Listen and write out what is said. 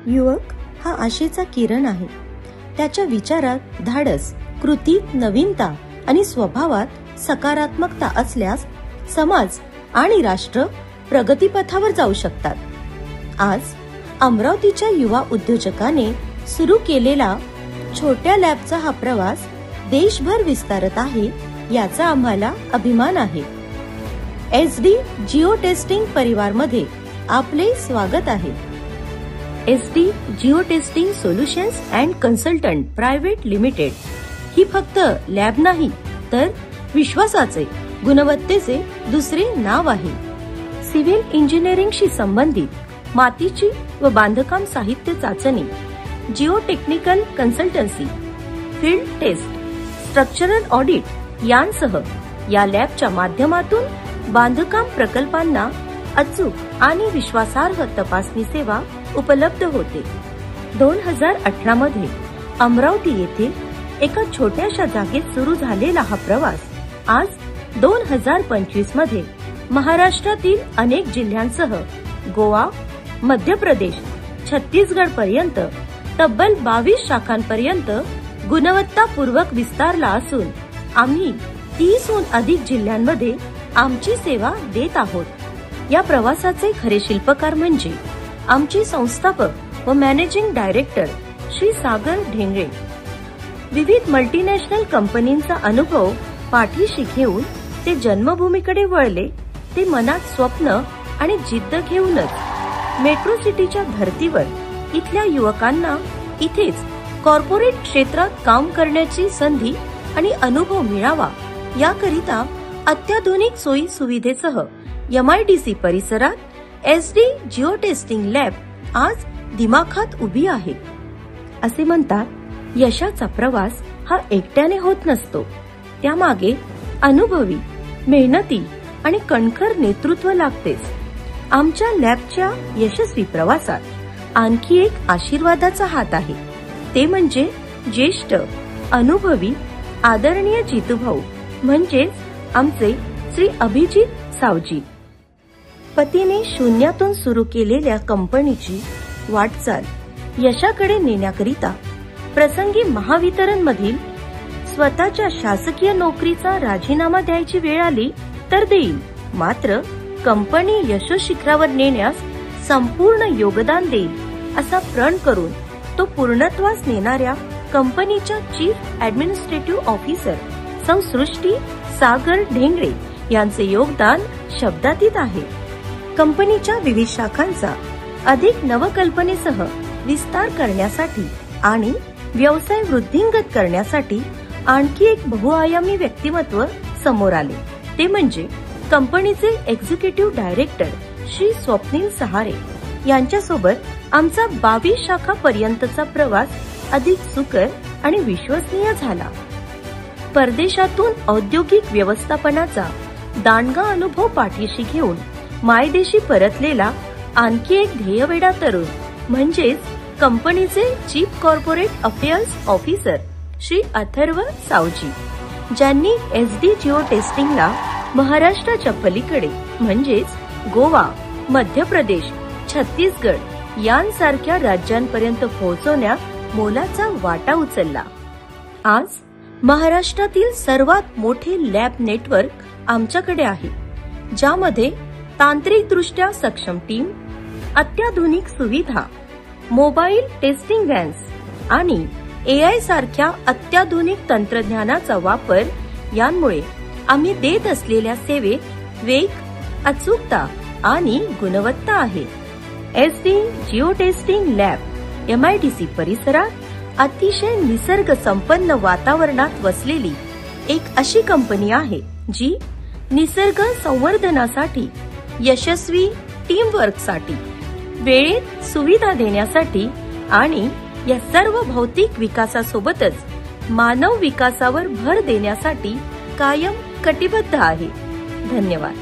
युवक हा आशेचा किरण आहे. त्याच्या विचारात धाडस, कृतीत नवीनता आणि स्वभावात सकारात्मकता असल्यास समाज आणि राष्ट्र प्रगतीपथावर जाऊ शकतात. आज अमरावतीच्या युवा उद्योजकाने सुरू केलेला छोट्या लॅबचा हा प्रवास देशभर विस्तारत आहे, याचा आम्हाला अभिमान आहे. SD जिओ टेस्टिंग परिवारमध्ये आपले स्वागत आहे. SD geo testing solutions and consultant private limited ही फक्त लॅब नाही, तर विश्वासाचे, गुणवत्तेचे दुसरे नाव आहे. सिव्हिल इंजिनिअरिंगशी संबंधित मातीची व बांधकाम साहित्य चाचणी, geo technical consultancy, field test, structural audit यांसह या लॅबच्या माध्यमातून बांधकाम प्रकल्पांना अचूक आणि विश्वासार्ह तपासणी सेवा उपलब्ध होते. 2018 मध्ये अमरावती येथे एका छोट्याशा जागेत सुरू झालेला हा प्रवास आज 2025 मध्ये महाराष्ट्रातील अनेक जिल्ह्यांसह गोवा, मध्य प्रदेश, छत्तीसगड पर्यंत तब्बल 22 शाखांपर्यंत गुणवत्तापूर्वक विस्तारला असून आम्ही 30हून अधिक जिल्ह्यांमध्ये आमची सेवा देत आहोत. या प्रवासाचे खरे शिल्पकार म्हणजे आमचे संस्थापक व मॅनेजिंग डायरेक्टर श्री सागर ढेंगळे. विविध मल्टीनॅशनल कंपनींचा अनुभव पाठीशी घेऊन ते जन्मभूमीकडे वळले. ते मनात स्वप्न आणि जिद्द घेऊनच मेट्रो सिटीच्या धर्तीवर इथल्या युवकांना इथेच कॉर्पोरेट क्षेत्रात काम करण्याची संधी आणि अनुभव मिळावा याकरिता अत्याधुनिक सोयी सुविधेसह MIDC परिसरात SD जिओ टेस्टिंग लॅब आज दिमाखात उभी आहे. असे म्हणतात, यशाचा प्रवास हा एकट्याने होत नसतो. त्यामागे अनुभवी, मेहनती आणि कणखर नेतृत्व लागतेच. आमच्या लॅबच्या यशस्वी प्रवासात आणखी एक आशीर्वादाचा हात आहे. ते म्हणजे ज्येष्ठ, अनुभवी, आदरणीय जितूभाऊ म्हणजेच आमचे श्री अभिजित सावजी. पतीने शून्यातून सुरू केलेल्या कंपनीची वाटचाल यशाकडे नेण्याकरिता प्रसंगी महावितरण मधील स्वतःच्या शासकीय नोकरीचा राजीनामा द्यायची वेळ आली तर देईल, मात्र कंपनी यशोशिखरावर नेण्यास संपूर्ण योगदान देईल असा प्रण करून तो पूर्णत्वास नेणाऱ्या कंपनीच्या चीफ ऍडमिनिस्ट्रेटिव्ह ऑफिसर सौ सृष्टी सागर ढेंगळे यांचे योगदान शब्दातीत आहे. कंपनीच्या विविध शाखांचा अधिक नवकल्पनेसह विस्तार करण्यासाठी आणि व्यवसाय वृद्धिंगत करण्यासाठी आणखी एक बहुआयामी व्यक्तिमत्व समोर आले. ते म्हणजे कंपनीचे एक्झिक्युटिव्ह डायरेक्टर श्री स्वप्नील सहारे यांच्यासोबत आमचा 22 शाखापर्यंतचा प्रवास अधिक सुकर आणि विश्वसनीय झाला. परदेशातून औद्योगिक व्यवस्थापनाचा दांडगा अनुभव पाठीशी घेऊन मायदेशी परतलेला आणखी एक ध्येयवेडा तरुण म्हणजेच कंपनीचे chief corporate affairs officer Shri Atharva Sawji, ज्यांनी SD जिओ टेस्टिंगला महाराष्ट्राच्या पलीकडे म्हणजेच गोवा, मध्य प्रदेश, छत्तीसगड यांसारख्या राज्यांपर्यंत पोहोचवण्यात मोलाचा वाटा उचलला. आज महाराष्ट्रातील सर्वात मोठे लॅब नेटवर्क आमच्याकडे आहे, ज्यामध्ये तांत्रिकदृष्ट्या सक्षम टीम, अत्याधुनिक सुविधा, मोबाईल टेस्टिंग व्हॅन्स आणि AI सारख्या अत्याधुनिक तंत्रज्ञानाचा वापर यांमुळे आम्ही देत असलेल्या सेवेत वेग, अचूकता आणि गुणवत्ता आहे. SD geo testing lab MIDC परिसरात अतिशय निसर्ग संपन्न वातावरणात वसलेली एक अशी कंपनी आहे जी निसर्ग संवर्धनासाठी, यशस्वी टीमवर्कसाठी, वेळेत सुविधा देण्यासाठी आणि या सर्व भौतिक विकासासोबतच मानव विकासावर भर देण्यासाठी कायम कटिबद्ध आहे. धन्यवाद.